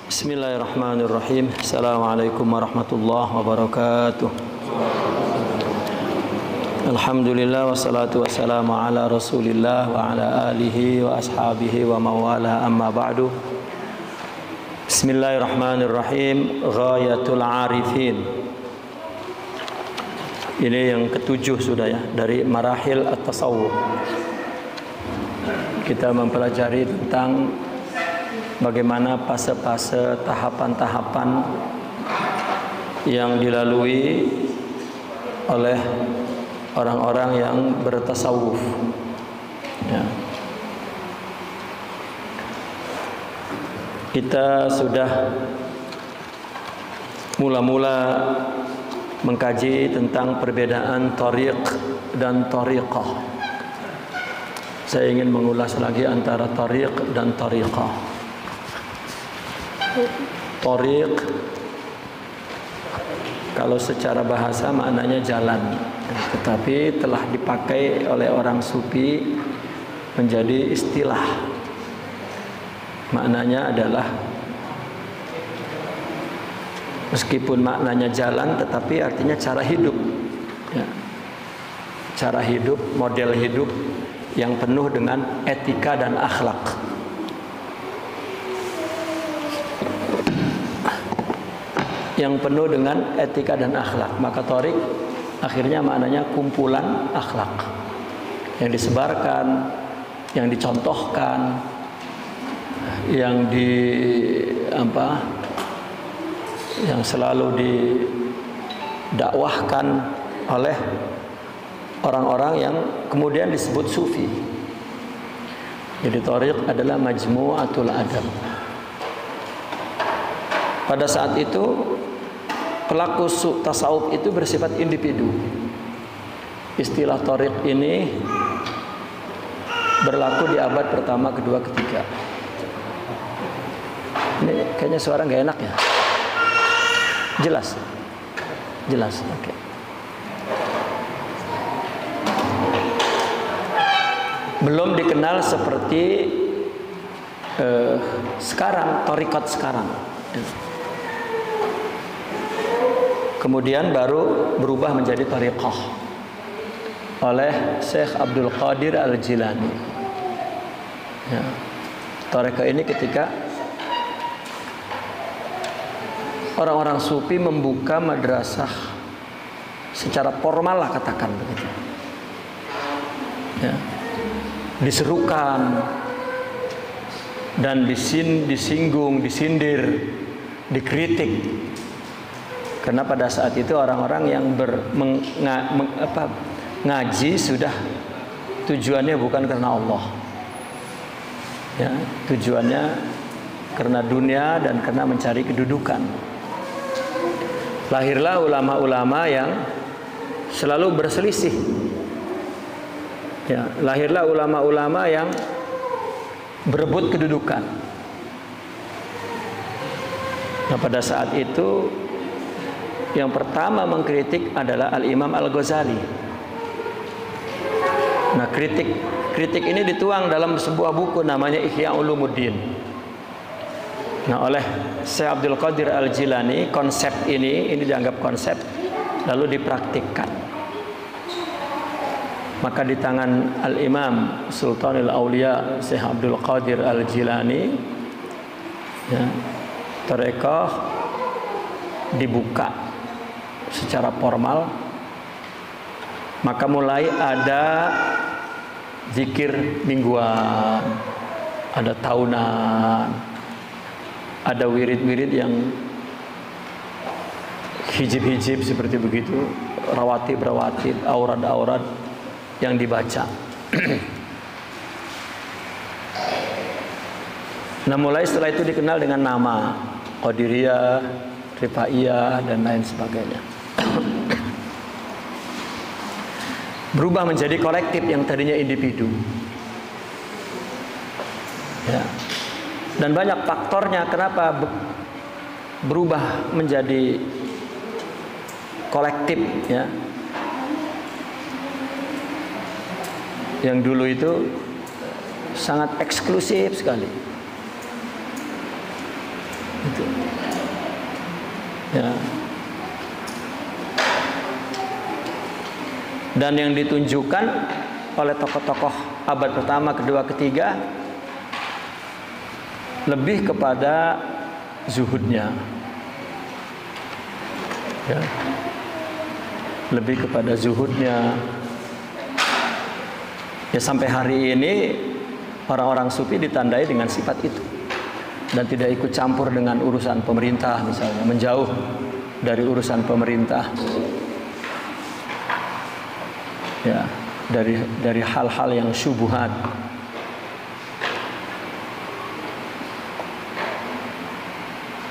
Bismillahirrahmanirrahim. Assalamualaikum warahmatullahi wabarakatuh. Alhamdulillah wassalatu wassalamu ala Rasulillah wa ala alihi wa ashabihi wa mawala amma ba'du. Bismillahirrahmanirrahim. Ghayatul Arifin. Ini yang ketujuh sudah ya, dari marahil at-tasawuf. Kita mempelajari tentang bagaimana fase-fase tahapan-tahapan yang dilalui oleh orang-orang yang bertasawuf. Ya. Kita sudah mula-mula mengkaji tentang perbedaan thariq dan thariqah. Saya ingin mengulas lagi antara thariq dan thariqah. Thariq kalau secara bahasa maknanya jalan, tetapi telah dipakai oleh orang sufi menjadi istilah. Maknanya adalah meskipun maknanya jalan, tetapi artinya cara hidup ya. Cara hidup, model hidup yang penuh dengan etika dan akhlak. Yang penuh dengan etika dan akhlak. Maka thariq akhirnya maknanya kumpulan akhlak yang disebarkan, yang dicontohkan, yang yang selalu didakwahkan oleh orang-orang yang kemudian disebut sufi. Jadi thariq adalah majmu'atul adab. Pada saat itu pelaku tasawuf itu bersifat individu. Istilah thariq ini berlaku di abad pertama, kedua, ketiga. Ini kayaknya suara nggak enak ya. Jelas, jelas. Oke. Belum dikenal seperti sekarang, thariqat sekarang. Kemudian baru berubah menjadi thariqah oleh Syekh Abdul Qadir Al-Jilani. Ya. Thariqah ini ketika orang-orang sufi membuka madrasah secara formal lah, katakan begitu. Ya. Diserukan dan disinggung, disindir, dikritik. Karena pada saat itu orang-orang yang ngaji sudah tujuannya bukan karena Allah. Ya, tujuannya karena dunia dan karena mencari kedudukan. Lahirlah ulama-ulama yang selalu berselisih. Ya, lahirlah ulama-ulama yang berebut kedudukan. Nah, pada saat itu yang pertama mengkritik adalah Al-Imam Al-Ghazali. Nah, kritik ini dituang dalam sebuah buku namanya Ihya Ulumuddin. Nah, oleh Syekh Abdul Qadir Al-Jilani konsep ini dianggap konsep lalu dipraktikkan. Maka di tangan Al-Imam Sultanul Aulia Syekh Abdul Qadir Al-Jilani ya, thariqah dibuka secara formal. Maka mulai ada zikir mingguan, ada tahunan, ada wirid-wirid yang hijib-hijib seperti begitu, rawatib-rawatib, aurad-aurad yang dibaca. Nah, mulai setelah itu dikenal dengan nama Qadiriyah, Rifaiyah dan lain sebagainya. Berubah menjadi kolektif yang tadinya individu. Ya. Dan banyak faktornya kenapa berubah menjadi kolektif ya. Yang dulu itu sangat eksklusif sekali. Gitu. Ya. Dan yang ditunjukkan oleh tokoh-tokoh abad pertama, kedua, ketiga lebih kepada zuhudnya, ya. Lebih kepada zuhudnya. Ya, sampai hari ini orang-orang sufi ditandai dengan sifat itu dan tidak ikut campur dengan urusan pemerintah, misalnya menjauh dari urusan pemerintah, ya, dari hal-hal yang syubhat.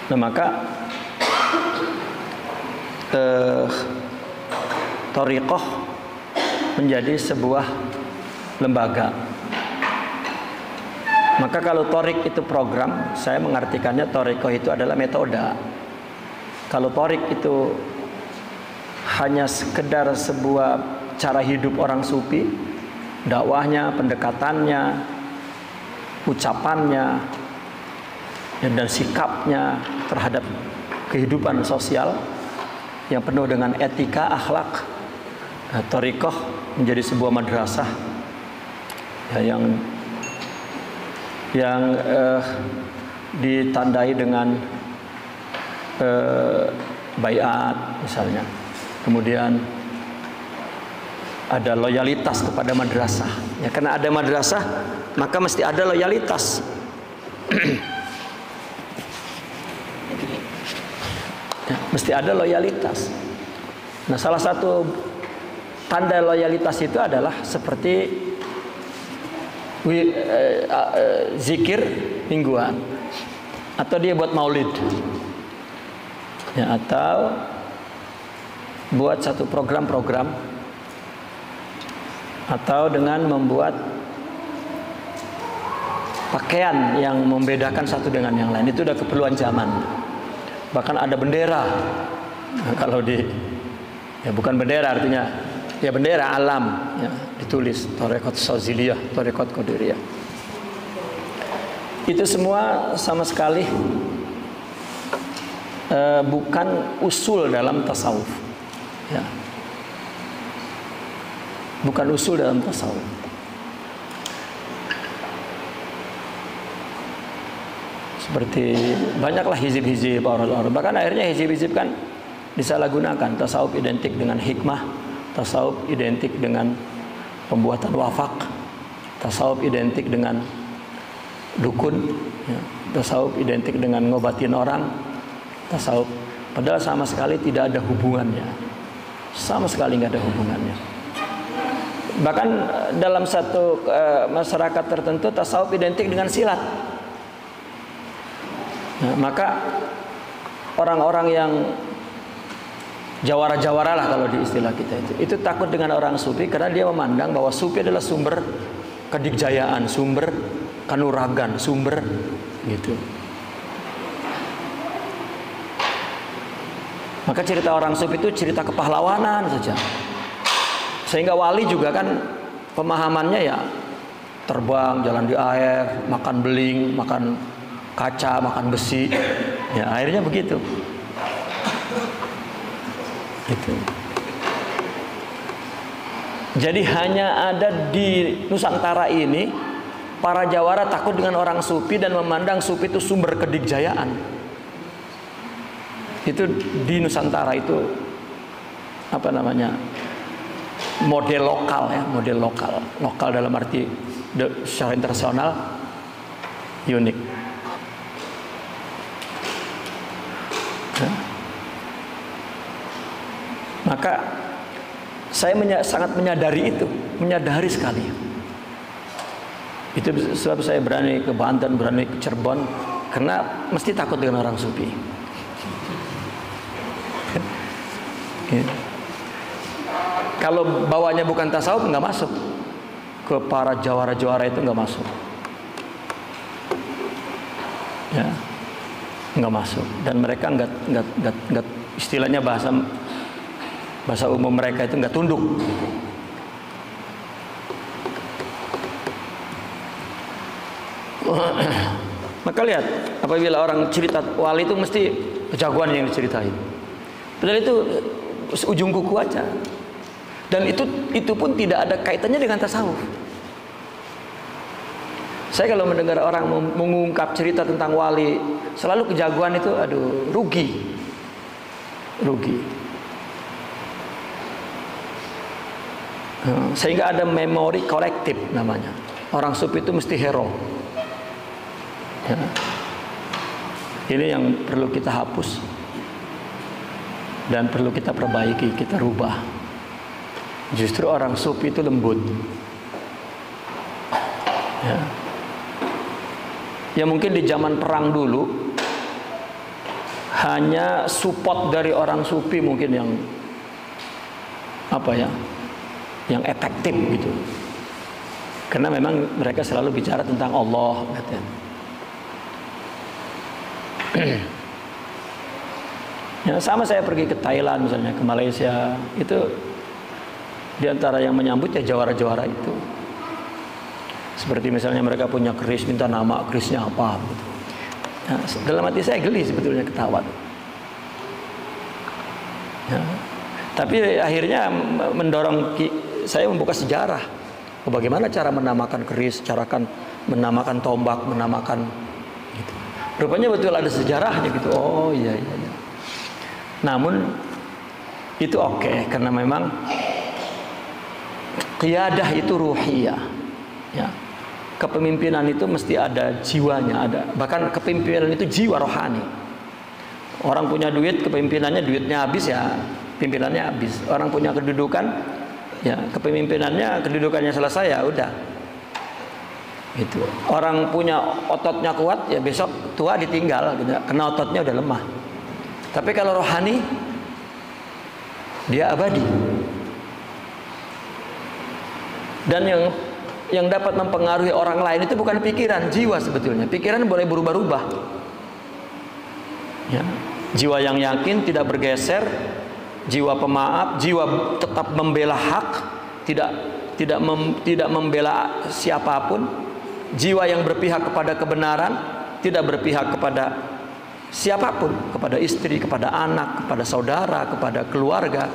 Nah, maka thariqah menjadi sebuah lembaga. Maka kalau thariq itu program, saya mengartikannya thariqah itu adalah metode. Kalau thariq itu hanya sekedar sebuah cara hidup orang sufi, dakwahnya, pendekatannya, ucapannya, dan sikapnya terhadap kehidupan sosial yang penuh dengan etika, akhlak, thariqah menjadi sebuah madrasah, ya, yang ditandai dengan baiat misalnya. Kemudian ada loyalitas kepada madrasah. Ya, karena ada madrasah, maka mesti ada loyalitas. Ya, mesti ada loyalitas. Nah, salah satu tanda loyalitas itu adalah seperti zikir mingguan, atau dia buat maulid, ya, atau buat satu program-program, atau dengan membuat pakaian yang membedakan satu dengan yang lain. Itu udah keperluan zaman. Bahkan ada bendera. Nah, kalau ya bukan bendera, artinya ya bendera alam, ya, ditulis Thariqat Saziliyah, Thariqat Qadiriyah. Itu semua sama sekali bukan usul dalam tasawuf, ya. Bukan usul dalam tasawuf. Seperti banyaklah hizib-hizib orang-orang. Bahkan akhirnya hizib-hizib kan disalahgunakan. Tasawuf identik dengan hikmah, tasawuf identik dengan pembuatan wafak, tasawuf identik dengan dukun, ya. Tasawuf identik dengan ngobatin orang. Tasawuf padahal sama sekali tidak ada hubungannya. Sama sekali nggak ada hubungannya. Bahkan dalam satu masyarakat tertentu tasawuf identik dengan silat. Nah, maka orang-orang yang jawara-jawara lah kalau di istilah kita itu takut dengan orang sufi karena dia memandang bahwa sufi adalah sumber kedikjayaan, sumber kanuragan, sumber gitu. Maka cerita orang sufi itu cerita kepahlawanan saja. Sehingga wali juga kan pemahamannya ya terbang, jalan di air, makan beling, makan kaca, makan besi, ya akhirnya begitu. Gitu. Jadi hanya ada di Nusantara ini para jawara takut dengan orang sufi dan memandang sufi itu sumber kedikjayaan. Itu di Nusantara itu apa namanya? Model lokal, ya, model lokal. Lokal dalam arti secara internasional unik. Maka saya sangat menyadari itu, menyadari sekali. Itu sebab saya berani ke Banten, berani ke Cirebon, karena mesti takut dengan orang sufi. Kalau bawanya bukan tasawuf nggak masuk, ke para jawara-jawara itu nggak masuk, ya, nggak masuk. Dan mereka nggak istilahnya bahasa umum mereka itu nggak tunduk. Maka Maka lihat, apabila orang cerita wali itu mesti kejagoan yang diceritain. Padahal itu ujung kuku aja. Dan itu pun tidak ada kaitannya dengan tasawuf. Saya kalau mendengar orang mengungkap cerita tentang wali selalu kejagoan itu, aduh, rugi. Sehingga ada memori kolektif namanya. Orang sufi itu mesti hero. Ya. Ini yang perlu kita hapus dan perlu kita perbaiki, kita rubah. Justru orang sufi itu lembut. Ya. Ya mungkin di zaman perang dulu hanya support dari orang sufi mungkin yang yang efektif gitu. Karena memang mereka selalu bicara tentang Allah, katanya. Ya, sama saya pergi ke Thailand misalnya, ke Malaysia, itu diantara yang menyambut ya jawara-jawara itu. Seperti misalnya mereka punya keris, minta nama kerisnya apa gitu. Nah, dalam hati saya geli sebetulnya, ketawa. Ya. Tapi akhirnya mendorong saya membuka sejarah. Bagaimana cara menamakan keris, cara menamakan tombak, menamakan gitu. Rupanya betul ada sejarahnya gitu. Oh iya. Namun itu oke, karena memang qiyadah itu ruhiyah. Ya. Kepemimpinan itu mesti ada jiwanya, ada. Bahkan kepemimpinan itu jiwa rohani. Orang punya duit, kepemimpinannya duitnya habis ya, pimpinannya habis. Orang punya kedudukan, ya kepemimpinannya, kedudukannya selesai ya udah. Gitu. Orang punya ototnya kuat ya besok tua ditinggal, gitu. Karena ototnya udah lemah. Tapi kalau rohani dia abadi. Dan yang dapat mempengaruhi orang lain itu bukan pikiran, jiwa sebetulnya. Pikiran boleh berubah-ubah. Ya. Jiwa yang yakin tidak bergeser, jiwa pemaaf, jiwa tetap membela hak, tidak membela siapapun, jiwa yang berpihak kepada kebenaran, tidak berpihak kepada siapapun, kepada istri, kepada anak, kepada saudara, kepada keluarga,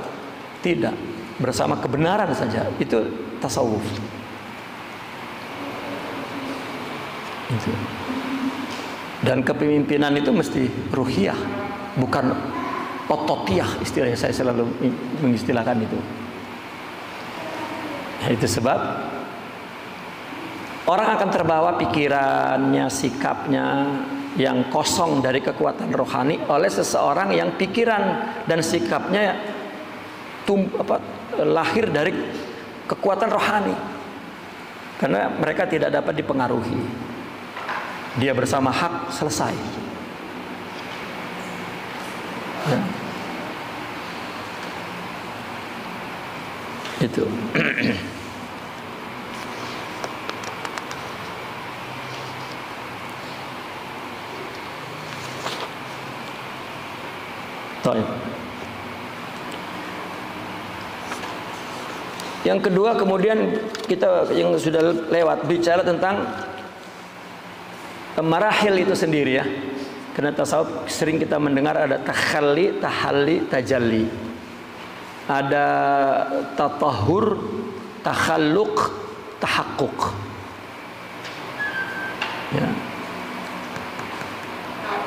tidak, bersama kebenaran saja. Itu tasawuf. Itu. Dan kepemimpinan itu mesti ruhiyah, bukan ototiyah, istilahnya saya selalu mengistilahkan itu. Itu sebab orang akan terbawa pikirannya, sikapnya yang kosong dari kekuatan rohani oleh seseorang yang pikiran dan sikapnya lahir dari kekuatan rohani. Karena mereka tidak dapat dipengaruhi. Dia bersama hak, selesai. Ya. Itu. Taib. Yang kedua, kemudian kita yang sudah lewat bicara tentang marahil itu sendiri ya. Karena tasawuf sering kita mendengar ada takhalli, tahalli, tajalli. Ada tatahur, takhalluq, tahaqquq. Ya.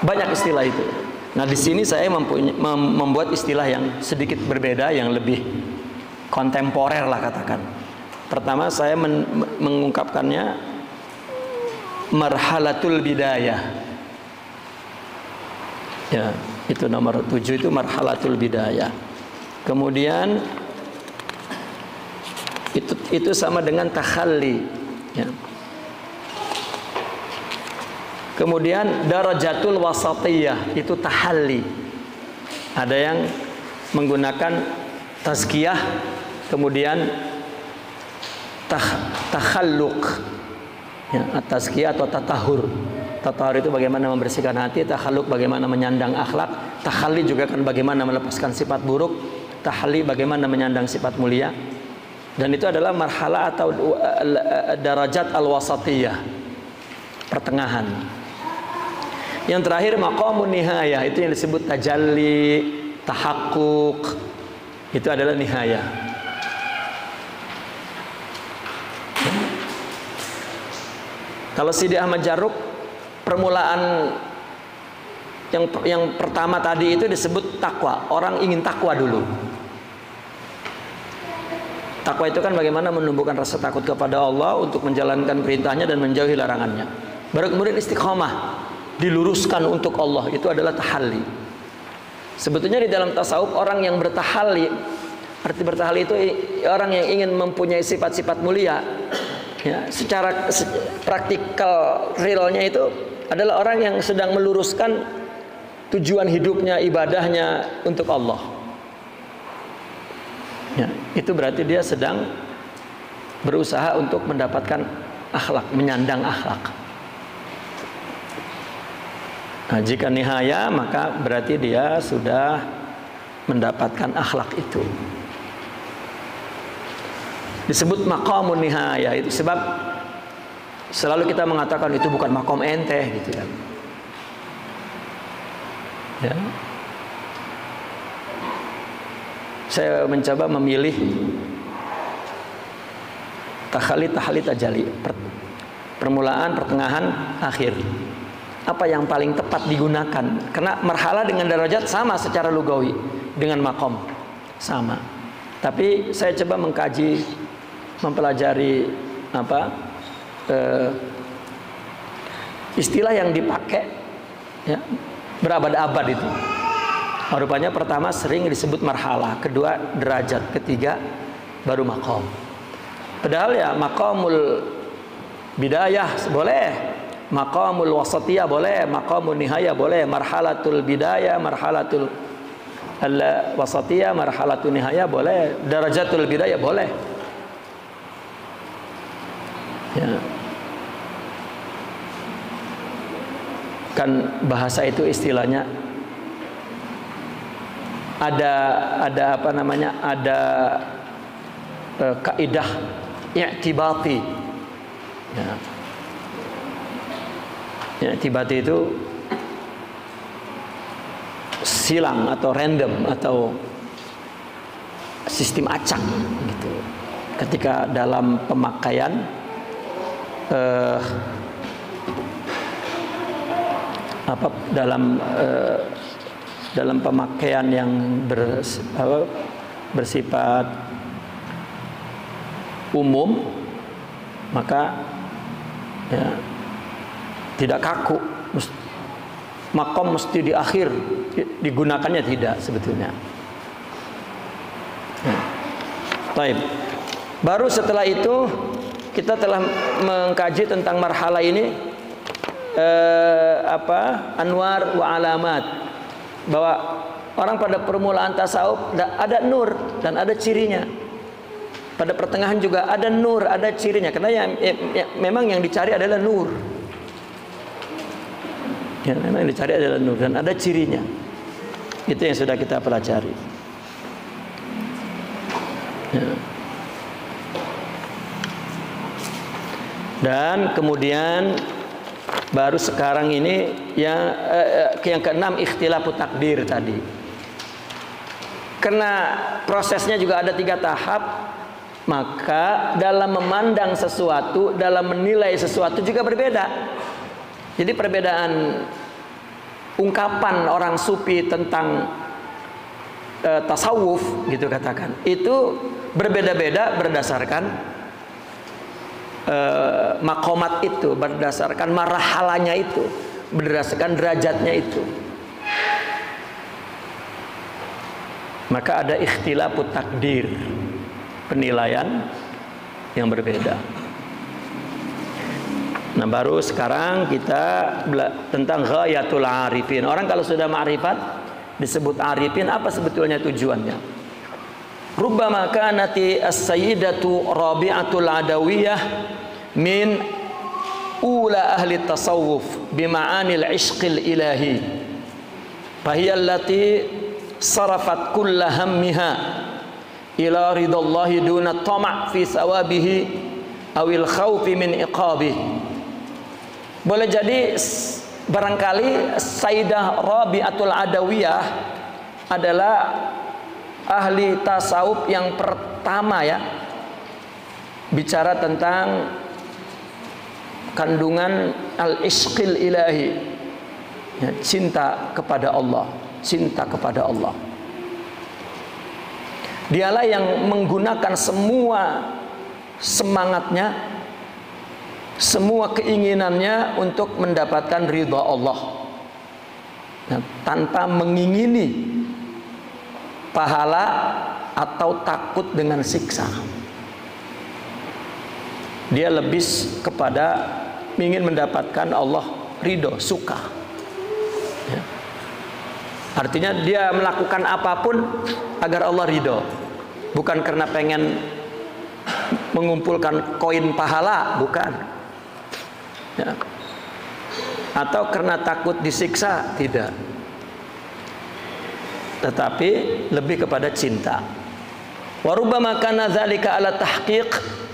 Banyak istilah itu. Nah, di sini saya membuat istilah yang sedikit berbeda, yang lebih kontemporer lah katakan. Pertama saya mengungkapkannya marhalatul bidayah. Ya, itu nomor 7 itu marhalatul bidayah. Kemudian itu sama dengan takhalli, ya. Kemudian darajatul wasatiyah itu tahalli. Ada yang menggunakan tazkiyah, kemudian takhalluq. Ya, tazkiyah atau tatahur. Tatahur itu bagaimana membersihkan hati, takhalluq bagaimana menyandang akhlak, takhalli juga kan bagaimana melepaskan sifat buruk, tahalli bagaimana menyandang sifat mulia. Dan itu adalah marhalah atau darajat al-wasatiyah, pertengahan. Yang terakhir maqamun nihayah, itu yang disebut tajalli, tahakkuk. Itu adalah nihayah. Kalau Sidi Ahmad Jaruk, permulaan yang pertama tadi itu disebut takwa. Orang ingin takwa dulu. Takwa itu kan bagaimana menumbuhkan rasa takut kepada Allah untuk menjalankan perintahnya dan menjauhi larangannya. Baru kemudian istiqomah, diluruskan untuk Allah, itu adalah tahalli. Sebetulnya di dalam tasawuf orang yang bertahalli, arti bertahalli itu orang yang ingin mempunyai sifat-sifat mulia. Ya, secara praktikal realnya itu adalah orang yang sedang meluruskan tujuan hidupnya, ibadahnya untuk Allah. Ya, itu berarti dia sedang berusaha untuk mendapatkan akhlak, menyandang akhlak. Nah, jika nihaya maka berarti dia sudah mendapatkan akhlak itu. Disebut maqamun nihaya itu sebab selalu kita mengatakan itu bukan makom ente gitu kan. Ya. Saya mencoba memilih tahalli, tajalli, permulaan, pertengahan, akhir. Apa yang paling tepat digunakan? Karena marhala dengan derajat sama secara lugawi dengan makom sama. Tapi saya coba mengkaji, mempelajari istilah yang dipakai ya, berabad-abad itu. Rupanya pertama sering disebut marhala, kedua derajat, ketiga baru makom. Padahal ya makomul bidayah boleh, makomul wasatiyah boleh, makomul nihaya boleh, marhalatul bidayah, marhalatul wasatiyah, marhalatul nihaya boleh, darajatul bidayah boleh. Ya. Kan bahasa itu istilahnya ada apa namanya, ada kaidah i'tibati. Ya. I'tibati itu silang atau random atau sistem acak gitu. Ketika dalam pemakaian dalam pemakaian yang bersifat umum, maka ya, tidak kaku. Makom mesti di akhir digunakannya, tidak sebetulnya. Baik. Baru setelah itu kita telah mengkaji tentang marhala ini, anwar wa alamat, bahwa orang pada permulaan tasawuf ada nur dan ada cirinya. Pada pertengahan juga ada nur, ada cirinya. Karena memang yang dicari adalah nur. Ya, memang yang dicari adalah nur dan ada cirinya. Itu yang sudah kita pelajari. Ya. Dan kemudian baru sekarang ini yang keenam ikhtilafut takdir tadi. Karena prosesnya juga ada 3 tahap, maka dalam memandang sesuatu, dalam menilai sesuatu juga berbeda. Jadi perbedaan ungkapan orang sufi tentang tasawuf gitu katakan, itu berbeda-beda berdasarkan makomat itu, berdasarkan marhalanya itu, berdasarkan derajatnya itu. Maka ada ikhtilafut takdir, penilaian yang berbeda. Nah, baru sekarang kita tentang ghayatul arifin. Orang kalau sudah ma'rifat disebut arifin, apa sebetulnya tujuannya? Rubbama kanati as-sayyidatu Rabi'atul Adawiyah min ula ahli tasawuf bima'anil ishqil ilahi, fahiyya allati sarafat kulla hammiha ila ridallahi duna tama' fi sawabihi awil khawfi min iqabih. Boleh jadi barangkali Sayyidah Rabi'atul Adawiyah adalah ahli tasawuf yang pertama ya bicara tentang kandungan al-ishqil ilahi, ya, cinta kepada Allah, cinta kepada Allah. Dialah yang menggunakan semua semangatnya, semua keinginannya untuk mendapatkan ridha Allah, nah, tanpa mengingini pahala atau takut dengan siksa. Dia lebih kepada ingin mendapatkan Allah ridho, suka, ya. Artinya dia melakukan apapun agar Allah ridho, bukan karena pengen mengumpulkan koin pahala, bukan, ya. Atau karena takut disiksa, tidak, tetapi lebih kepada cinta. Wa rubbama kana dzalika ala tahqiq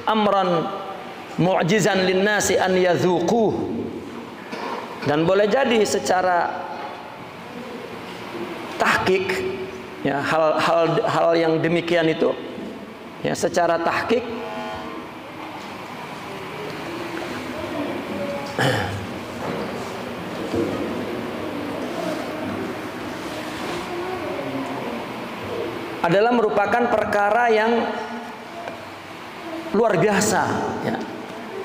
amran mu'jizan linnasi an yadzuquh. Dan boleh jadi secara tahqiq, ya, hal yang demikian itu, ya, secara tahqiq adalah merupakan perkara yang luar biasa, ya,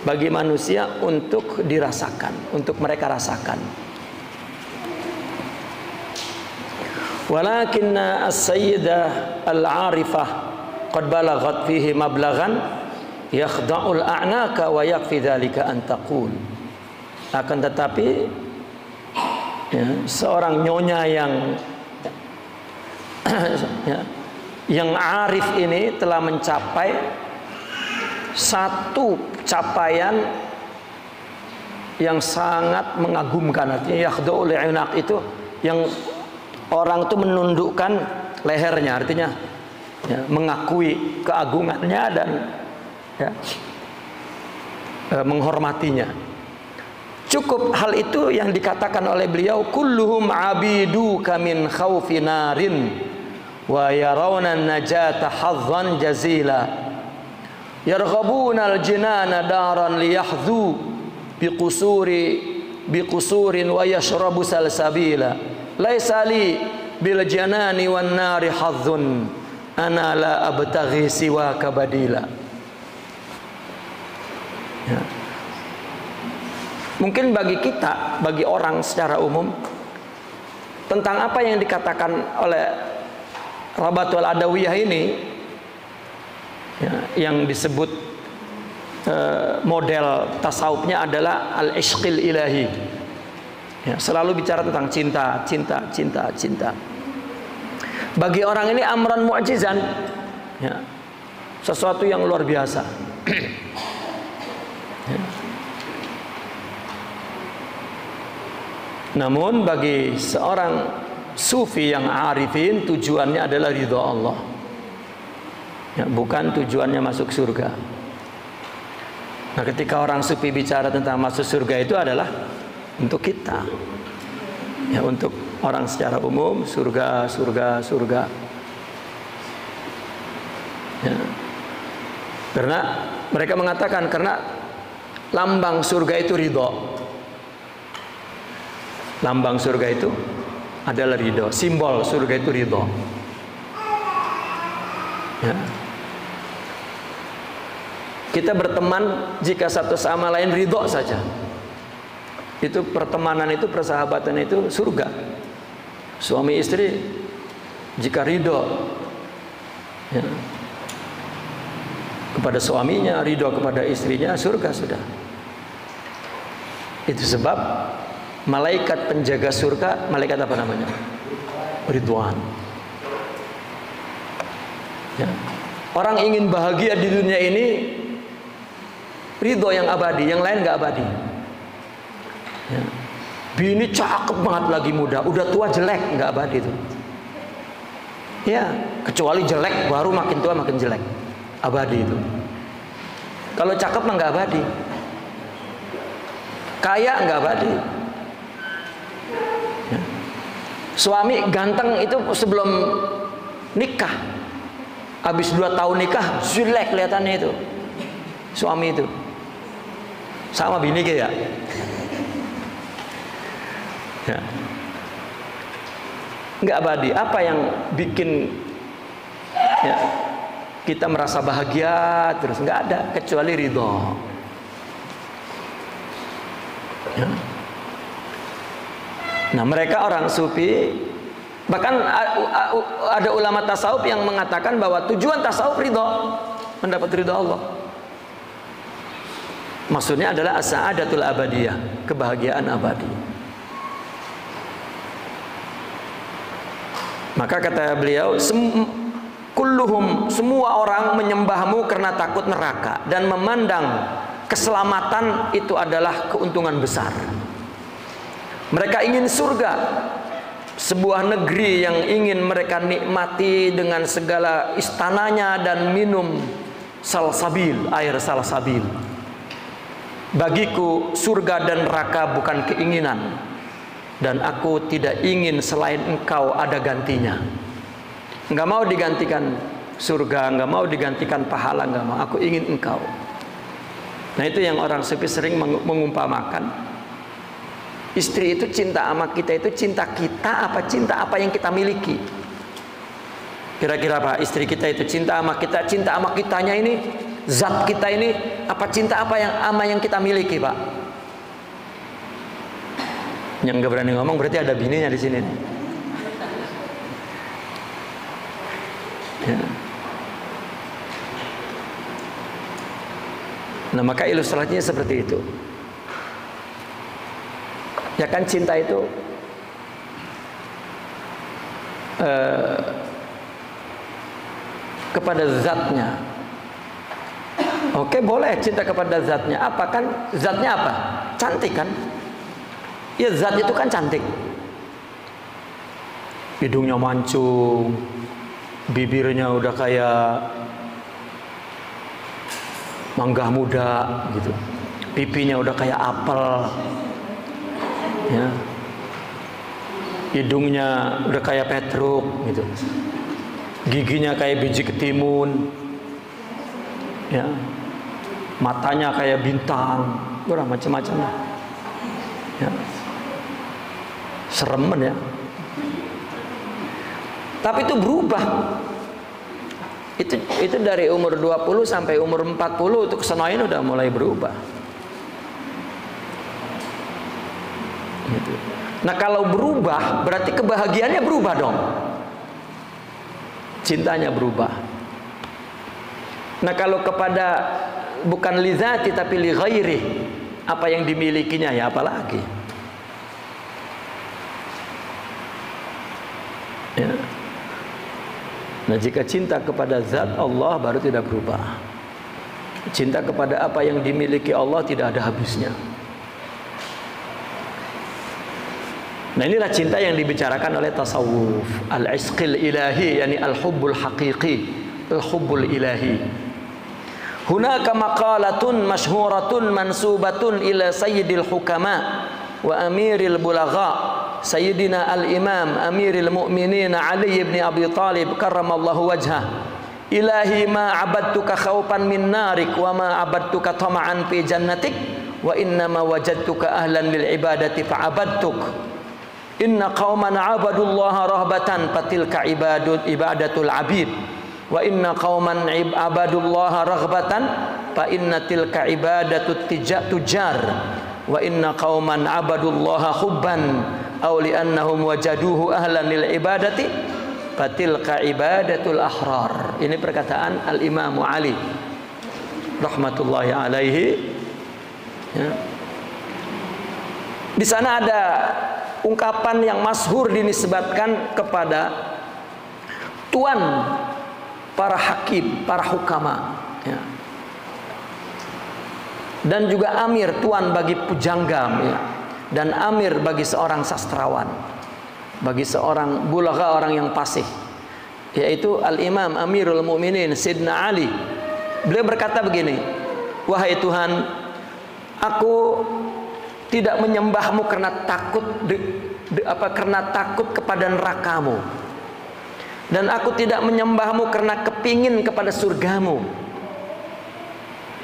bagi manusia untuk dirasakan, untuk mereka rasakan. Walakinna as-sayyidah al-arifah qad balaghat fihi mablaghan yakhda'ul a'naka wa yakfi dzalika an taqul. Akan tetapi, ya, seorang nyonya yang arif ini telah mencapai satu capaian yang sangat mengagumkan. Artinya yakhda'ul a'nak itu yang orang itu menundukkan lehernya, artinya, ya, mengakui keagungannya dan, ya, menghormatinya. Cukup hal itu yang dikatakan oleh beliau, kulluhum abiduka min khawfi narin wa yarawna najata hazzan jazila yarghabuna al-jinana daran liyahdhu biqusurin wa yashrabu salsabila laisa li bil janani wan nari hazzun ana la abtaghi siwaka badila. Ya. Mungkin bagi kita, bagi orang secara umum, tentang apa yang dikatakan oleh Rabatul Adawiyah ini, ya, yang disebut model tasawufnya adalah al-ishqil ilahi, ya, selalu bicara tentang cinta, cinta, cinta, cinta. Bagi orang ini amran mu'jizan, ya, sesuatu yang luar biasa. Ya. Namun bagi seorang sufi yang arifin, tujuannya adalah ridha Allah, ya, bukan tujuannya masuk surga. Nah, ketika orang sufi bicara tentang masuk surga itu adalah untuk kita, ya, untuk orang secara umum, surga, surga, surga, ya. Karena mereka mengatakan karena lambang surga itu ridho. Lambang surga itu adalah ridho, simbol surga itu ridho, ya. Kita berteman jika satu sama lain ridho saja, itu pertemanan itu, persahabatan itu surga. Suami istri jika ridho, ya, kepada suaminya, ridho kepada istrinya, surga sudah. Itu sebab malaikat penjaga surga, malaikat apa namanya? Ridwan. Ya. Orang ingin bahagia di dunia ini, ridho yang abadi, yang lain nggak abadi. Ya. Bini cakep banget lagi muda, udah tua jelek, nggak abadi itu. Ya, kecuali jelek baru makin tua makin jelek, abadi itu. Kalau cakep mah nggak abadi, kaya nggak abadi. Ya. Suami ganteng itu sebelum nikah, habis 2 tahun nikah jelek kelihatannya itu suami itu. Sama bini ya. Ya. Nggak abadi. Apa yang bikin ya, kita merasa bahagia terus? Nggak ada kecuali ridho. Ya. Nah, mereka orang sufi, bahkan ada ulama tasawuf yang mengatakan bahwa tujuan tasawuf ridho, mendapat ridho Allah. Maksudnya adalah as-sa'adatul abadiyah, kebahagiaan abadi. Maka kata beliau, kulluhum, semua orang menyembahmu karena takut neraka dan memandang keselamatan itu adalah keuntungan besar. Mereka ingin surga, sebuah negeri yang ingin mereka nikmati dengan segala istananya dan minum salsabil, air salsabil. Bagiku surga dan neraka bukan keinginan, dan aku tidak ingin selain engkau ada gantinya. Enggak mau digantikan surga, enggak mau digantikan pahala, enggak mau. Aku ingin engkau. Nah, itu yang orang sufi sering mengumpamakan. Istri itu cinta sama kita, itu cinta kita apa cinta apa yang kita miliki? Kira-kira apa? Istri kita itu cinta sama kitanya ini, zat kita ini, apa cinta apa yang ama yang kita miliki, Pak? Yang gak berani ngomong berarti ada bininya di sini. Ya. Nah, maka ilustrasinya seperti itu. Ya kan, cinta itu kepada zatnya. Oke, boleh cinta kepada zatnya. Apa kan? Zatnya apa? Cantik kan? Ya, zat itu kan cantik. Hidungnya mancung, bibirnya udah kayak mangga muda gitu. Pipinya udah kayak apel. Ya. Hidungnya udah kayak petruk gitu. Giginya kayak biji ketimun. Ya. Matanya kayak bintang, macam-macam lah. Ya. Seremen ya. Tapi itu berubah. Itu dari umur 20 sampai umur 40 itu kesenangan udah mulai berubah. Gitu. Nah, kalau berubah berarti kebahagiaannya berubah dong. Cintanya berubah. Nah, kalau kepada bukan li zati tapi li ghairi, apa yang dimilikinya ya apalagi. Ya. Nah, jika cinta kepada zat Allah baru tidak berubah. Cinta kepada apa yang dimiliki Allah tidak ada habisnya. Nah, inilah cinta yang dibicarakan oleh tasawuf, al-isqil ilahi, yani al-hubbul haqiqi, al-hubbul ilahi. Hunaka maqalatun masyhuratun mansubatun ila sayyidil hukama wa amiril bulagha sayyidina al-imam amiril mu'minin Ali ibn Abi Talib karramallahu wajhah. Ilahi ma abadtuka khawfan min narik wa ma abadtuka tama'an fi jannatik wa innama wajadtuka ahlan lil ibadati fa'abadtuk. Inna qauman abadullaha rahbatan fatilka ibadatul abid wa inna qauman abadullaha raghbatan fa inna tilka ibadatut tujar wa inna qauman abadullaha hubban aw li'annahum wajaduhu ahlan lil ibadati fatilka ibadatul ahrar. Ini perkataan Al-Imam Ali rahmatullahi alaihi. Ya. Di sana ada ungkapan yang masyhur dinisbatkan kepada tuan para hakim, para hukama, ya. Dan juga amir, tuan bagi pujangga, ya. Dan amir bagi seorang sastrawan, bagi seorang bulagha, orang yang fasih, yaitu Al-Imam Amirul Mukminin Sayyidina Ali. Beliau berkata begini, wahai Tuhan, aku tidak menyembahmu karena takut karena takut kepada nerakamu, dan aku tidak menyembahmu karena kepingin kepada surgamu.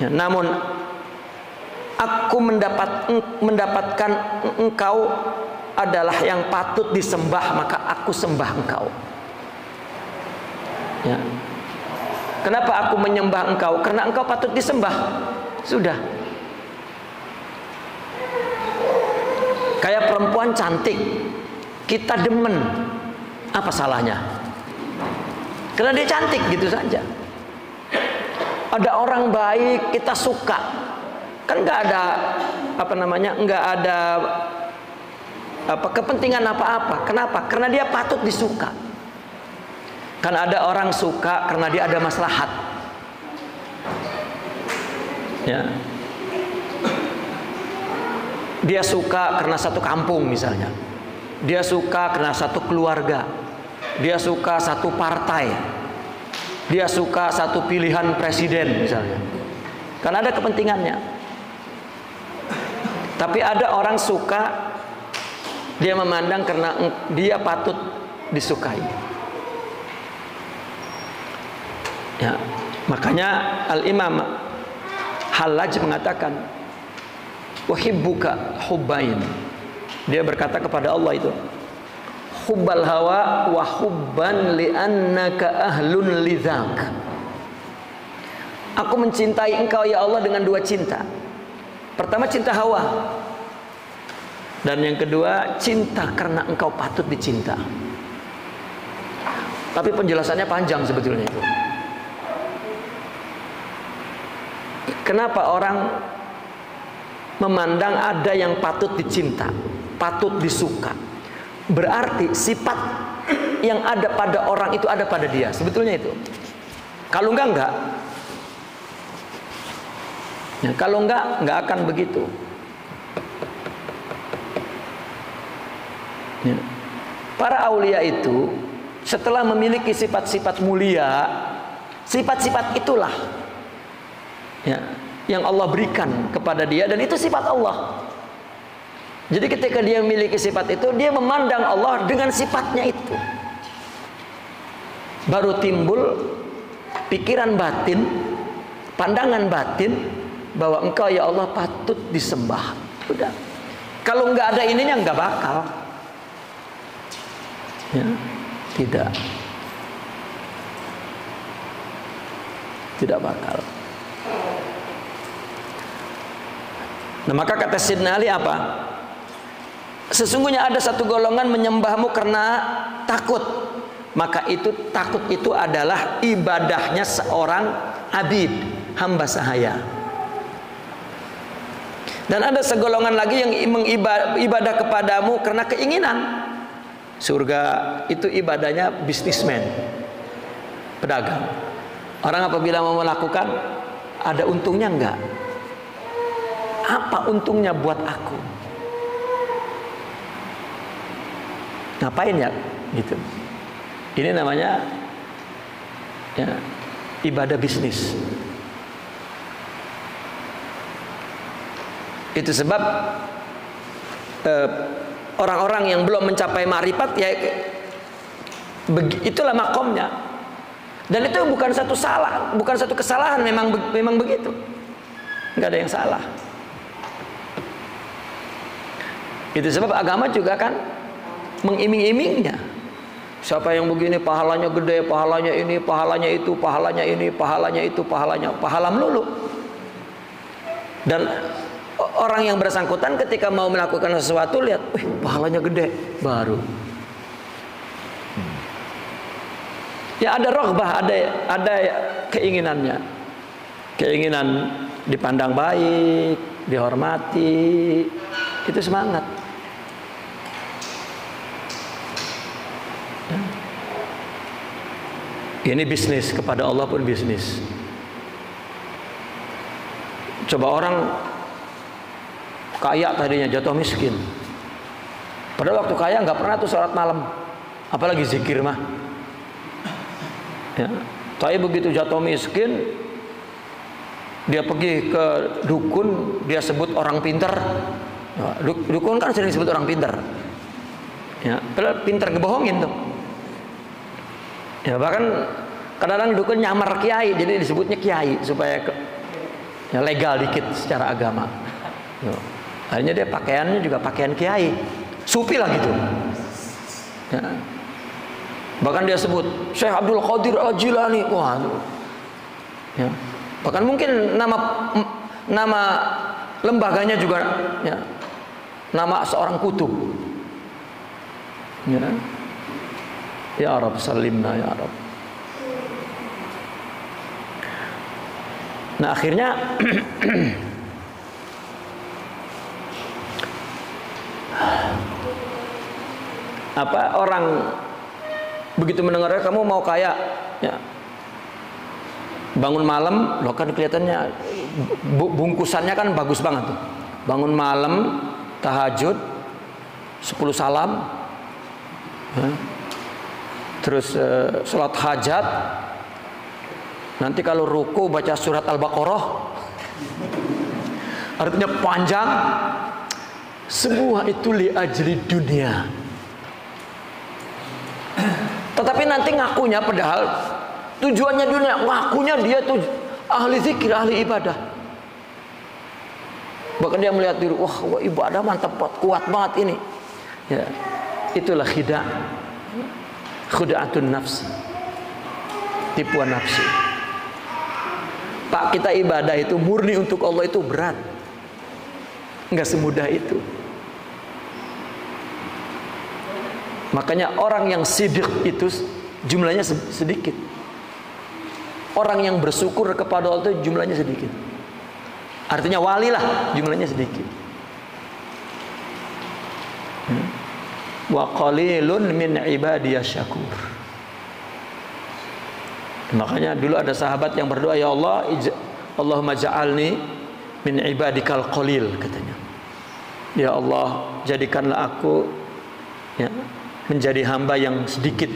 Ya, namun aku mendapatkan engkau adalah yang patut disembah, maka aku sembah engkau. Ya. Kenapa aku menyembah engkau? Karena engkau patut disembah. Sudah. Kayak perempuan cantik, kita demen, apa salahnya? Karena dia cantik, gitu saja. Ada orang baik, kita suka, kan nggak ada nggak ada kepentingan apa-apa. Kenapa? Karena dia patut disuka. Kan ada orang suka karena dia ada maslahat. Ya. Dia suka karena satu kampung misalnya. Dia suka karena satu keluarga. Dia suka satu partai. Dia suka satu pilihan presiden misalnya. Karena ada kepentingannya. Tapi ada orang suka, dia memandang karena dia patut disukai. Ya, makanya Al-Imam Hallaj mengatakan, "Uhibbuka hubbain." Dia berkata kepada Allah itu, "Hubbal hawa wa hubban li'annaka ahlun lidzak." Aku mencintai engkau ya Allah dengan dua cinta. Pertama cinta hawa, dan yang kedua cinta karena engkau patut dicinta. Tapi penjelasannya panjang sebetulnya itu. Kenapa orang memandang ada yang patut dicinta, patut disuka? Berarti sifat yang ada pada orang itu ada pada dia. Sebetulnya itu. Kalau enggak. Ya, kalau enggak akan begitu. Ya. Para aulia itu setelah memiliki sifat-sifat mulia, sifat-sifat itulah ya, yang Allah berikan kepada dia, dan itu sifat Allah. Jadi ketika dia memiliki sifat itu, dia memandang Allah dengan sifatnya itu. Baru timbul pikiran batin, pandangan batin bahwa engkau ya Allah patut disembah. Udah. Kalau nggak ada ininya nggak bakal. Ya, tidak bakal. Nah, maka kata Sidna Ali apa? Sesungguhnya ada satu golongan menyembahmu karena takut. Maka itu takut itu adalah ibadahnya seorang abid, hamba sahaya. Dan ada segolongan lagi yang mengibadah kepadamu karena keinginan. Surga itu ibadahnya bisnismen, pedagang. Orang apabila mau melakukan, ada untungnya enggak? Apa untungnya buat aku? Ngapain ya? Gitu. Ini namanya ya, ibadah bisnis. Itu sebab orang-orang yang belum mencapai ma'rifat ya itulah makomnya. Dan itu bukan satu kesalahan, memang begitu. Enggak ada yang salah. Itu sebab agama juga kan mengiming-imingnya. Siapa yang begini pahalanya gede, pahalanya ini, pahalanya itu, pahalanya ini, pahalanya itu, pahala melulu. Dan orang yang bersangkutan ketika mau melakukan sesuatu lihat, wih pahalanya gede, baru. Ya ada roghbah, ada keinginannya. Keinginan dipandang baik, dihormati, itu semangat. Ini bisnis, kepada Allah pun bisnis. Coba orang kaya tadinya jatuh miskin. Padahal waktu kaya nggak pernah tuh sholat malam, apalagi zikir mah. Ya. Tapi begitu jatuh miskin, dia pergi ke dukun, dia sebut orang pintar. Ya, dukun kan sering disebut orang pintar. Ya, pinter ngebohongin tuh. Ya, bahkan kadang-kadang dukun nyamar kiai, jadi disebutnya kiai supaya ya legal dikit secara agama. Ya. Akhirnya dia pakaiannya juga pakaian kiai, sufi lah gitu. Ya. Bahkan dia sebut Syekh Abdul Qadir Al-Jilani. Wah, ya. Bahkan mungkin nama lembaganya juga ya, nama seorang kutub. Ya. Ya Rabb salimna ya Rabb. Nah, akhirnya orang begitu mendengarnya, kamu mau kaya ya, bangun malam, loh kan kelihatannya bungkusannya kan bagus banget tuh. Bangun malam, tahajud 10 salam ya. Terus sholat hajat, nanti kalau ruku baca surat Al-Baqarah, artinya panjang. Semua itu li ajli dunia. Tetapi nanti ngakunya, padahal tujuannya dunia, ngakunya dia tuh ahli zikir, ahli ibadah. Bahkan dia melihat diri, wah ibadah mantap, kuat banget ini. Ya, itulah khuda'atun nafsi, tipuan nafsu. Pak, kita ibadah itu murni untuk Allah itu berat, nggak semudah itu. Makanya orang yang siddiq itu jumlahnya sedikit. Orang yang bersyukur kepada Allah itu jumlahnya sedikit. Artinya wali lah, jumlahnya sedikit. Wa qalilun min ibadiyas syakur. Makanya dulu ada sahabat yang berdoa, ya Allah, Allahumma ja'alni min ibadikal qalil, katanya. Ya Allah, jadikanlah aku ya, menjadi hamba yang sedikit.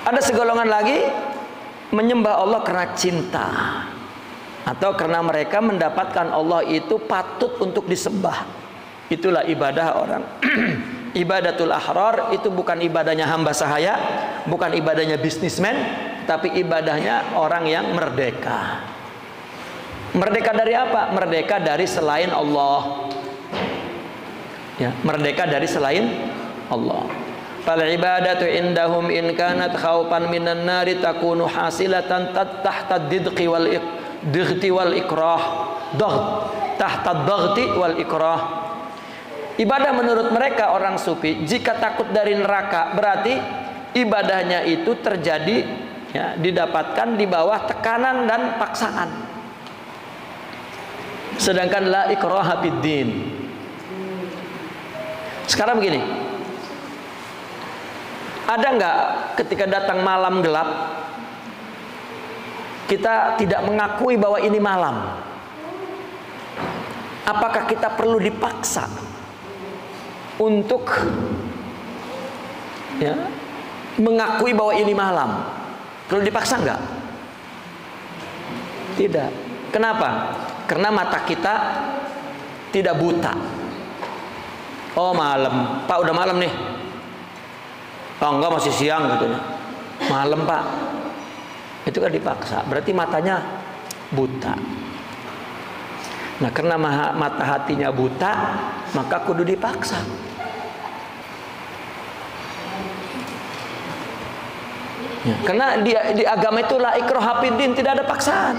Ada segolongan lagi menyembah Allah karena cinta, atau karena mereka mendapatkan Allah itu patut untuk disembah. Itulah ibadah orang ibadatul ahrar. Itu bukan ibadahnya hamba sahaya, bukan ibadahnya bisnismen, tapi ibadahnya orang yang merdeka. Merdeka dari apa? Merdeka dari selain Allah ya, merdeka dari selain Allah. Fal ibadatu indahum in kanat khaufan minan nari takunu hasilatan tahta didqi wal dighti wal ikrah. Tahta dhaghti wal ikrah. Ibadah menurut mereka orang sufi, jika takut dari neraka, berarti ibadahnya itu terjadi ya, didapatkan di bawah tekanan dan paksaan. Sedangkan la ikraha fiddin. Sekarang begini, ada nggak ketika datang malam gelap, kita tidak mengakui bahwa ini malam? Apakah kita perlu dipaksa untuk ya, mengakui bahwa ini malam? Perlu dipaksa nggak? Tidak. Kenapa? Karena mata kita tidak buta. Oh malam, Pak udah malam nih. Oh enggak, masih siang gitu. Malam Pak. Itu kan dipaksa. Berarti matanya buta. Nah karena mata hatinya buta, maka kudu dipaksa. Ya, karena di agama itu la ikraha fiddin, tidak ada paksaan.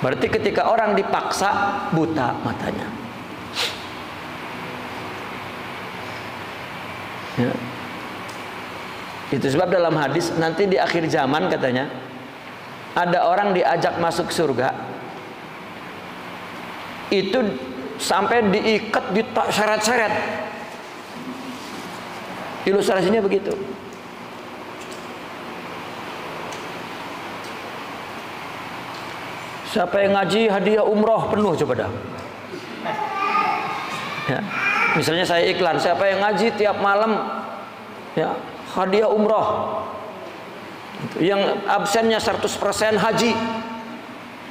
Berarti ketika orang dipaksa, buta matanya. Ya. Itu sebab dalam hadis nanti di akhir zaman katanya ada orang diajak masuk surga, itu sampai diikat, diseret-seret. Ilustrasinya begitu. Siapa yang ngaji hadiah umroh penuh, coba dah. Ya. Misalnya saya iklan, siapa yang ngaji tiap malam ya hadiah umroh. Yang absennya 100% haji,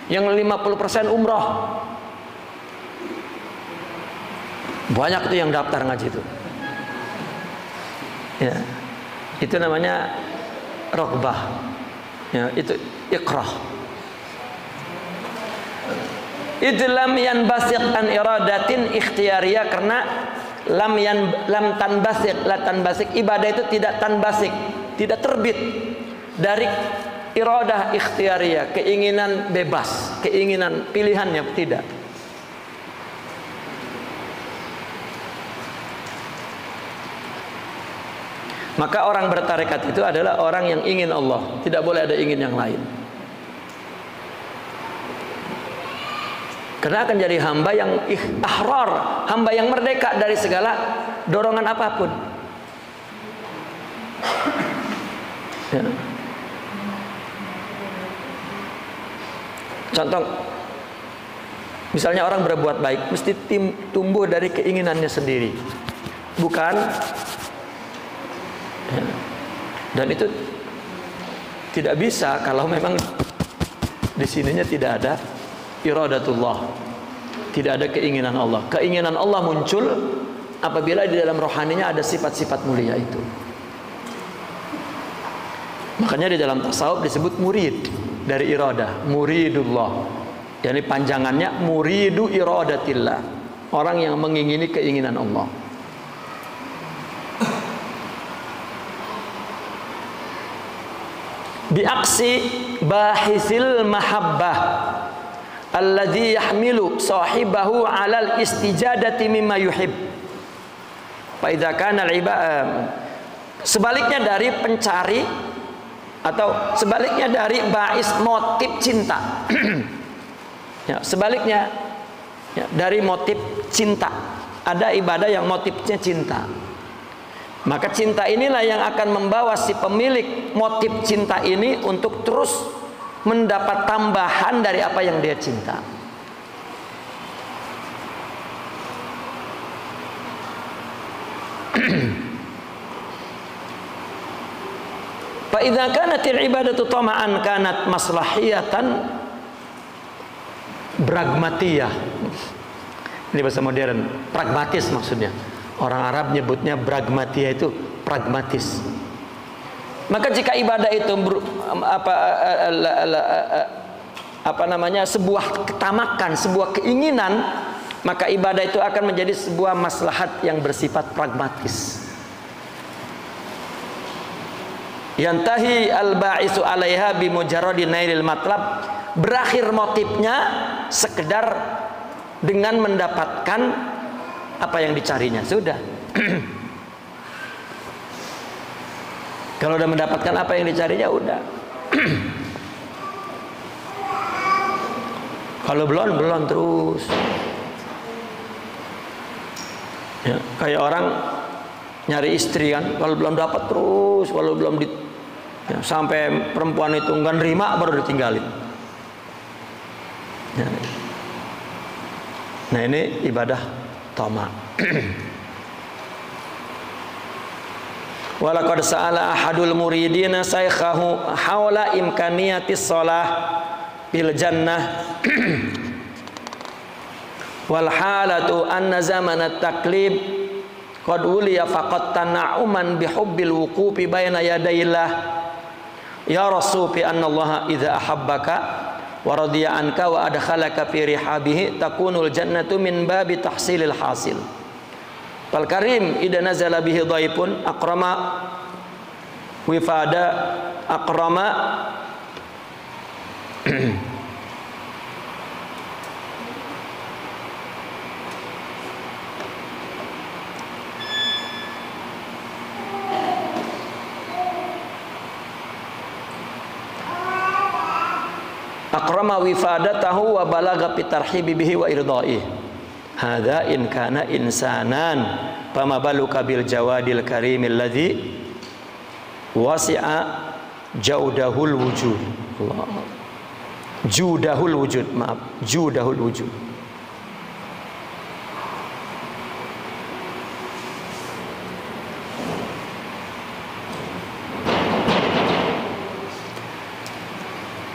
yang 50% umroh. Banyak tuh yang daftar ngaji itu. Ya, itu namanya rogbah. Ya, itu ikrah. Itu lam yanbasik an iradatin ikhtiyariyah, karena lam tanbasik ibadah itu tidak tanbasik, tidak terbit dari iradah ikhtiyariyah, keinginan bebas, keinginan pilihannya, tidak. Maka orang bertarekat itu adalah orang yang ingin Allah, tidak boleh ada ingin yang lain. Karena akan jadi hamba yang ahrar, hamba yang merdeka dari segala dorongan apapun. Ya. Contoh, misalnya orang berbuat baik mesti tumbuh dari keinginannya sendiri, bukan. Ya. Dan itu tidak bisa kalau memang di sininya tidak ada iradatullah, tidak ada keinginan Allah. Keinginan Allah muncul apabila di dalam rohaninya ada sifat-sifat mulia itu. Makanya di dalam tasawuf disebut murid dari iradah, muridullah. Jadi panjangannya muridu iradatillah, orang yang mengingini keinginan Allah. Biaksi bahisil mahabbah alladzi yahmilu sahibahu 'alal istijadati mimma yuhib. Fa idza kana sebaliknya dari pencari, atau sebaliknya dari bais motif cinta. Ya, sebaliknya ya, dari motif cinta. Ada ibadah yang motifnya cinta. Maka cinta inilah yang akan membawa si pemilik motif cinta ini untuk terus mendapat tambahan dari apa yang dia cinta. Fa idza kanatil ibadatu tama'an kanat maslahiyatan pragmatiyah. Ini bahasa modern, pragmatis maksudnya. Orang Arab nyebutnya pragmatiyah, itu pragmatis. Maka jika ibadah itu sebuah ketamakan, sebuah keinginan, maka ibadah itu akan menjadi sebuah maslahat yang bersifat pragmatis. Yantahi al-ba'isu 'alaiha bi mujarradi nailil matlab, berakhir motifnya sekedar dengan mendapatkan apa yang dicarinya, sudah. Kalau udah mendapatkan apa yang dicarinya, udah. Kalau belum terus. Ya, kayak orang nyari istri kan, kalau belum dapat terus, kalau belum ya, sampai perempuan itu nggak nerima baru ditinggalin. Ya. Nah, ini ibadah tama. Walaqad sa'ala ahadul muridina saykhahu haula imkaniyatis shalah bil jannah wal halatu anna zamanat taklib qad uliya faqad tana'uman bihubbil wuqufi baina yadayillah ya rasul fi anna allaha idza ahabbaka wa radiya anka wa adkhalaka fi rihabihi takunul jannatu min babi tahsilil hasil. Fal karim idza nazala bihi dhaifun akrama wifada akrama akrama wifadatahu wa balagha fi tarhibi bihi wa irdaihi. Hadza in kana insanan fama baluka bil jawadil karimil ladzi wasi'a jaudahul wujud. Allah. Judahul wujud, maaf, judahul wujud.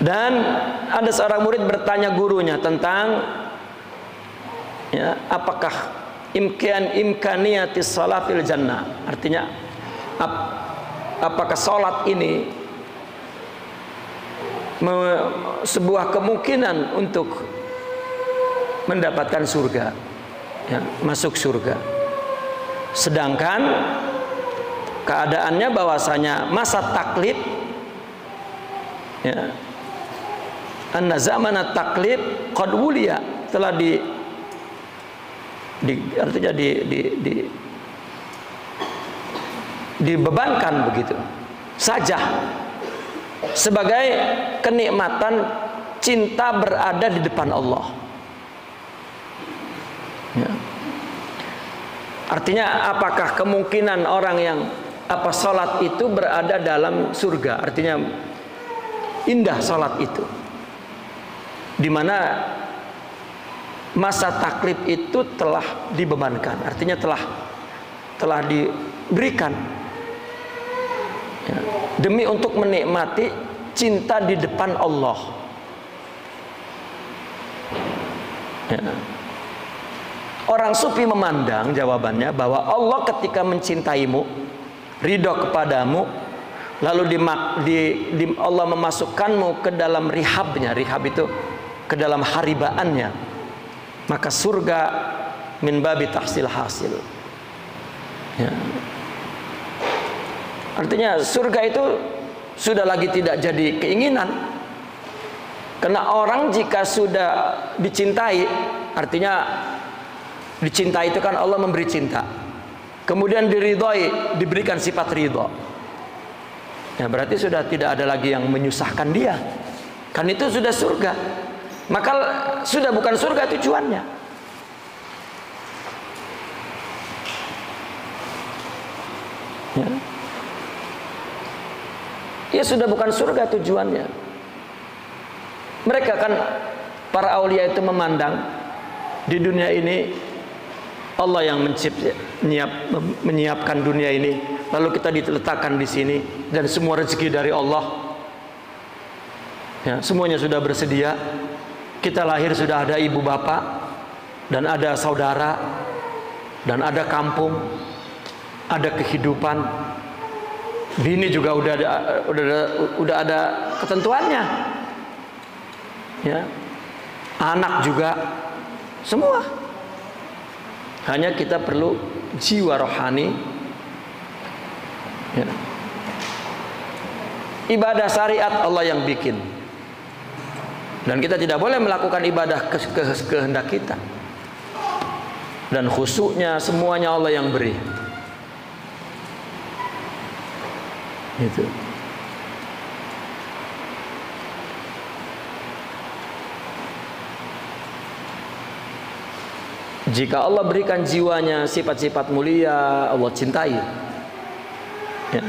Dan ada seorang murid bertanya gurunya tentang ya, apakah imkaniyatis shalah fil jannah, artinya apakah salat ini sebuah kemungkinan untuk mendapatkan surga, ya, masuk surga. Sedangkan keadaannya bahwasanya masa taklid, ya, anna zaman taklid qad wuliya, telah artinya dibebankan begitu saja sebagai kenikmatan cinta berada di depan Allah. Ya. Artinya apakah kemungkinan orang yang salat itu berada dalam surga? Artinya indah salat itu, di mana masa taklif itu telah dibebankan, artinya telah diberikan, ya, demi untuk menikmati cinta di depan Allah. Ya. Orang sufi memandang jawabannya bahwa Allah ketika mencintaimu, ridho kepadamu, lalu Allah memasukkanmu ke dalam rihabnya, rihab itu ke dalam haribaannya, maka surga min babi tahsil hasil. Ya. Artinya surga itu sudah lagi tidak jadi keinginan, karena orang jika sudah dicintai, artinya dicintai itu kan Allah memberi cinta, kemudian diridhoi, diberikan sifat ridho, ya berarti sudah tidak ada lagi yang menyusahkan dia, kan itu sudah surga. Maka sudah bukan surga tujuannya. Ya. Ya sudah bukan surga tujuannya. Mereka kan para aulia itu memandang di dunia ini Allah yang menyiapkan dunia ini, lalu kita diletakkan di sini dan semua rezeki dari Allah. Ya, semuanya sudah bersedia. Kita lahir sudah ada ibu bapak dan ada saudara dan ada kampung, ada kehidupan. Bini juga udah ada ketentuannya. Ya. Anak juga, semua. Hanya kita perlu jiwa rohani. Ya. Ibadah syariat Allah yang bikin. Dan kita tidak boleh melakukan ibadah kehendak kita. Dan khusyuknya semuanya Allah yang beri. Itu. Jika Allah berikan jiwanya sifat-sifat mulia, Allah cintai, ya,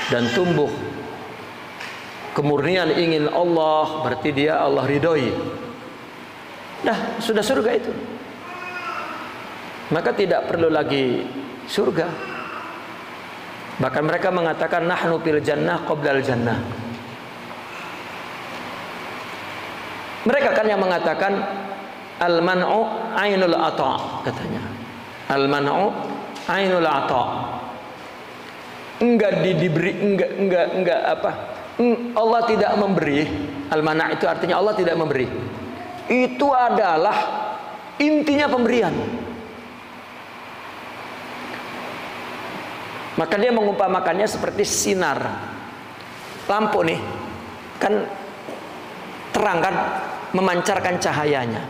dan tumbuh kemurnian ingin Allah, berarti dia Allah ridhoi. Dah, sudah surga itu. Maka tidak perlu lagi surga. Bahkan mereka mengatakan nahnu fil jannah qoblal jannah. Mereka kan yang mengatakan al-man'u ainul ata', katanya. Al-man'u ainul ata'. Enggak diberi, enggak apa? Allah tidak memberi. Al-mana' itu artinya Allah tidak memberi. Itu adalah intinya pemberian. Maka dia mengumpamakannya seperti sinar lampu nih, kan terang kan, memancarkan cahayanya.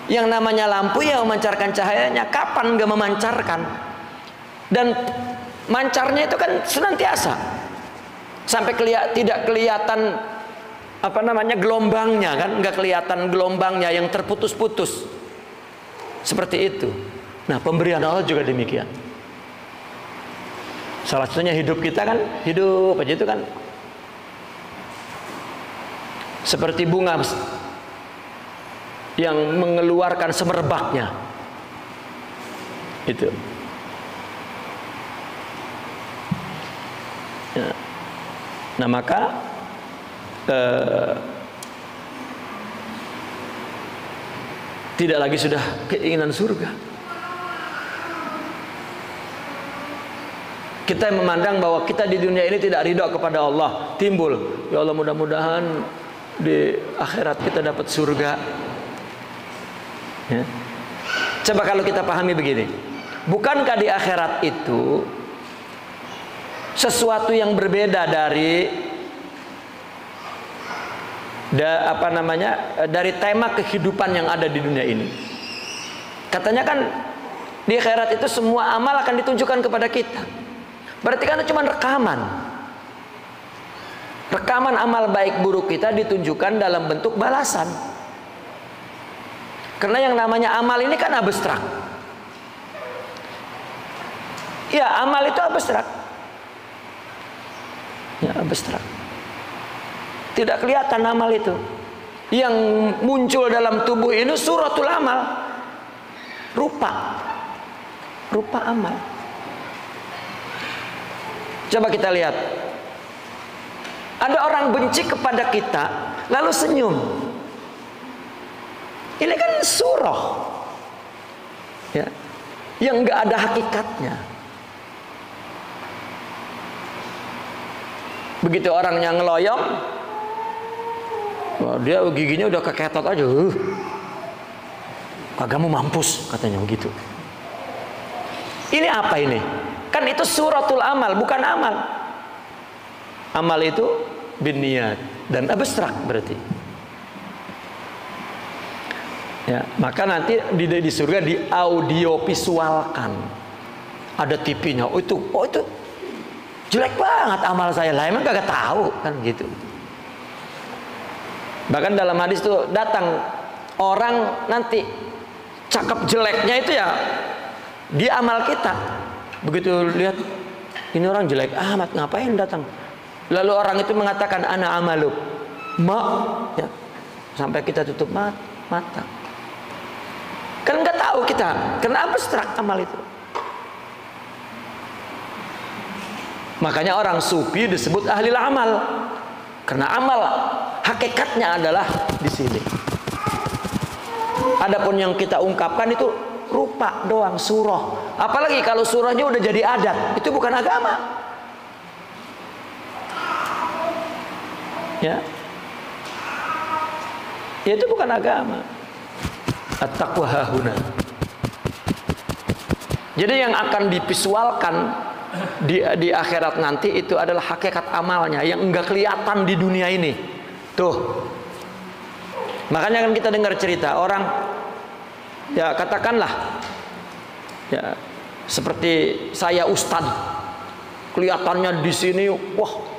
Yang namanya lampu ya memancarkan cahayanya. Kapan gak memancarkan? Dan mancarnya itu kan senantiasa, sampai tidak kelihatan apa namanya gelombangnya kan, nggak kelihatan gelombangnya yang terputus-putus seperti itu. Nah, pemberian Allah juga demikian. Salah satunya hidup kita kan, hidup aja itu kan seperti bunga yang mengeluarkan semerbaknya itu. Nah, maka tidak lagi sudah keinginan surga. Kita memandang bahwa kita di dunia ini tidak ridho kepada Allah, timbul, ya Allah mudah-mudahan di akhirat kita dapat surga. Ya. Coba kalau kita pahami begini, bukankah di akhirat itu sesuatu yang berbeda dari dari tema kehidupan yang ada di dunia ini? Katanya kan di akhirat itu semua amal akan ditunjukkan kepada kita. Berarti kan itu cuma rekaman. Rekaman amal baik buruk kita ditunjukkan dalam bentuk balasan. Karena yang namanya amal ini kan abstrak. Ya, amal itu abstrak. Ya, abstrak. Tidak kelihatan amal itu. Yang muncul dalam tubuh ini suratul amal. Rupa amal. Coba kita lihat. Ada orang benci kepada kita, lalu senyum. Ini kan surah, ya, yang nggak ada hakikatnya. Begitu orangnya ngeloyong, wah, dia giginya udah keketot aja. Kagak mau mampus, katanya begitu. Ini apa ini? Kan itu suratul amal, bukan amal. Amal itu binniat dan abstrak berarti. Ya, maka nanti di surga di audio visualkan. Ada TV-nya. Oh itu jelek banget amal saya. Lah emang kagak tahu kan gitu. Bahkan dalam hadis itu datang orang nanti cakep jeleknya itu ya di amal kita. Begitu lihat ini orang jelek amat, ngapain datang? Lalu orang itu mengatakan ana amaluk. Ya. Sampai kita tutup mata. Kan nggak tahu kita, karena abstrak amal itu. Makanya orang sufi disebut ahli amal, karena amal hakikatnya adalah di sini. Adapun yang kita ungkapkan itu rupa doang, surah. Apalagi kalau surahnya udah jadi adat, itu bukan agama. Ya, itu bukan agama. At-taqwa hahuna. Jadi yang akan divisualkan di akhirat nanti itu adalah hakikat amalnya yang enggak kelihatan di dunia ini. Tuh. Makanya kan kita dengar cerita orang, ya katakanlah, ya seperti saya ustadz, kelihatannya di sini, wah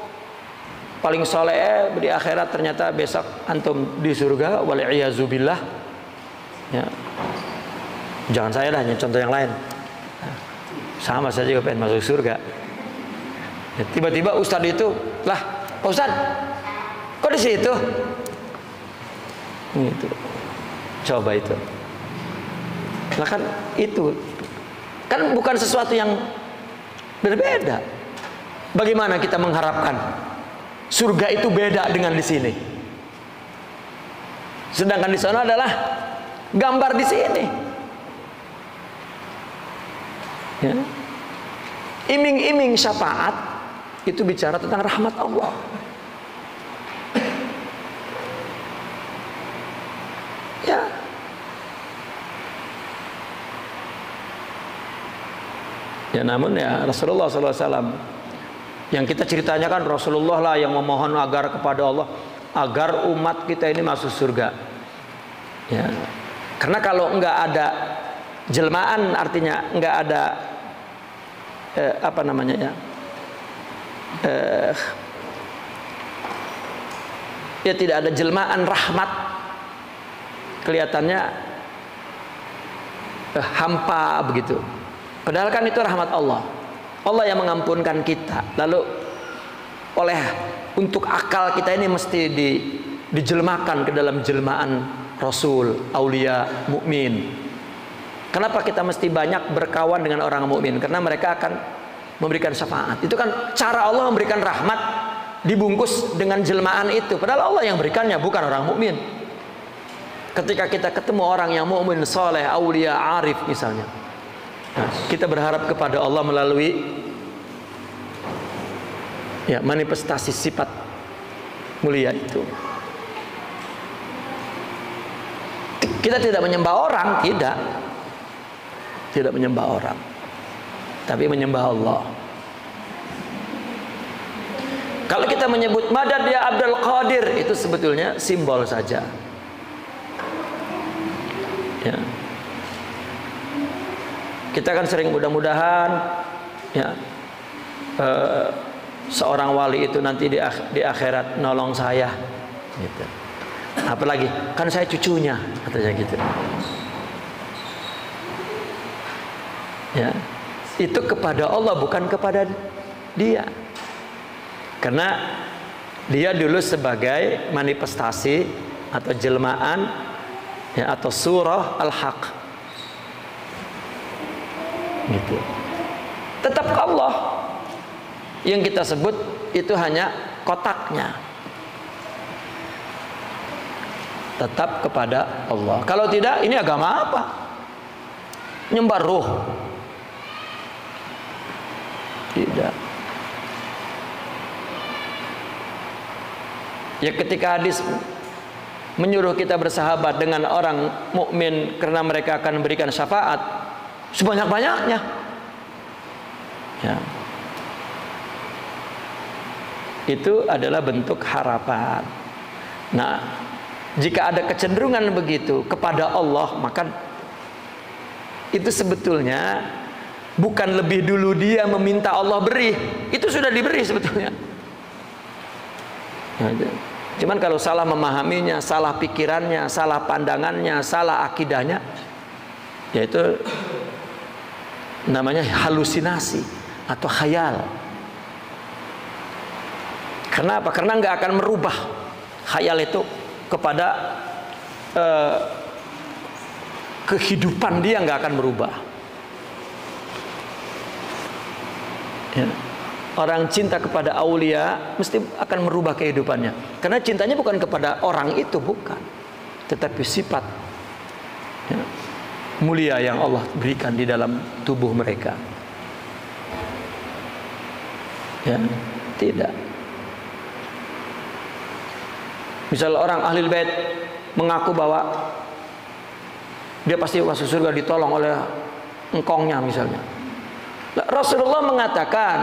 paling soleh, di akhirat ternyata besok antum di surga, wali'iyazubillah. Ya, jangan saya lah, contoh yang lain. Sama saya juga pengen masuk surga. Ya, tiba-tiba ustadz itu, lah, Pak Ustadz, kok di situ? Gitu. Coba itu. Nah kan itu kan bukan sesuatu yang berbeda. Bagaimana kita mengharapkan surga itu beda dengan di sini? Sedangkan di sana adalah gambar di sini. Ya. Iming-iming syafaat itu bicara tentang rahmat Allah. Ya. Ya namun ya Rasulullah SAW yang kita ceritanya kan Rasulullah lah yang memohon agar kepada Allah agar umat kita ini masuk surga. Ya. Karena kalau enggak ada jelmaan, artinya enggak ada ya tidak ada jelmaan rahmat, kelihatannya hampa begitu. Padahal kan itu rahmat Allah. Allah yang mengampunkan kita. Lalu untuk akal kita ini mesti dijelmakan ke dalam jelmaan Rasul, aulia, mukmin. Kenapa kita mesti banyak berkawan dengan orang mukmin? Karena mereka akan memberikan syafaat. Itu kan cara Allah memberikan rahmat dibungkus dengan jelmaan itu, padahal Allah yang berikannya, bukan orang mukmin. Ketika kita ketemu orang yang mukmin, soleh, aulia, arif misalnya, nah, kita berharap kepada Allah melalui manifestasi sifat mulia itu. Kita tidak menyembah orang, tidak menyembah orang, tapi menyembah Allah. Kalau kita menyebut madad ya Abdul Qadir, itu sebetulnya simbol saja. Ya. Kita kan sering mudah-mudahan ya, seorang wali itu nanti di akhirat nolong saya, gitu. Apalagi kan saya cucunya, katanya gitu. Ya, itu kepada Allah, bukan kepada dia. Karena dia dulu sebagai manifestasi atau jelmaan, ya, atau surah al-haq, gitu. Tetap Allah yang kita sebut itu hanya kotaknya, tetap kepada Allah. Kalau tidak, ini agama apa? Nyembah ruh? Tidak. Ya, ketika hadis menyuruh kita bersahabat dengan orang mukmin karena mereka akan memberikan syafaat sebanyak-banyaknya, ya, itu adalah bentuk harapan. Nah, jika ada kecenderungan begitu kepada Allah, maka itu sebetulnya bukan lebih dulu dia meminta Allah beri, itu sudah diberi sebetulnya. Cuman kalau salah memahaminya, salah pikirannya, salah pandangannya, salah akidahnya, yaitu namanya halusinasi atau khayal. Kenapa? Karena nggak akan merubah khayal itu kepada kehidupan dia, nggak akan berubah. Ya. Orang cinta kepada aulia mesti akan merubah kehidupannya, karena cintanya bukan kepada orang itu, bukan, tetapi sifat, ya, mulia yang Allah berikan di dalam tubuh mereka. Ya, tidak. Misal orang ahli bait mengaku bahwa dia pasti masuk surga ditolong oleh engkongnya misalnya. Rasulullah mengatakan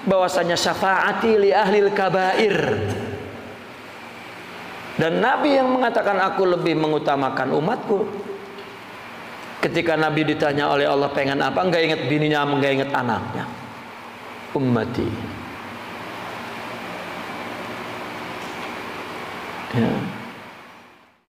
bahwasanya syafaati li ahlil kabair, dan Nabi yang mengatakan aku lebih mengutamakan umatku. Ketika Nabi ditanya oleh Allah pengen apa, enggak ingat bininya, enggak ingat anaknya. Ummati. Ya.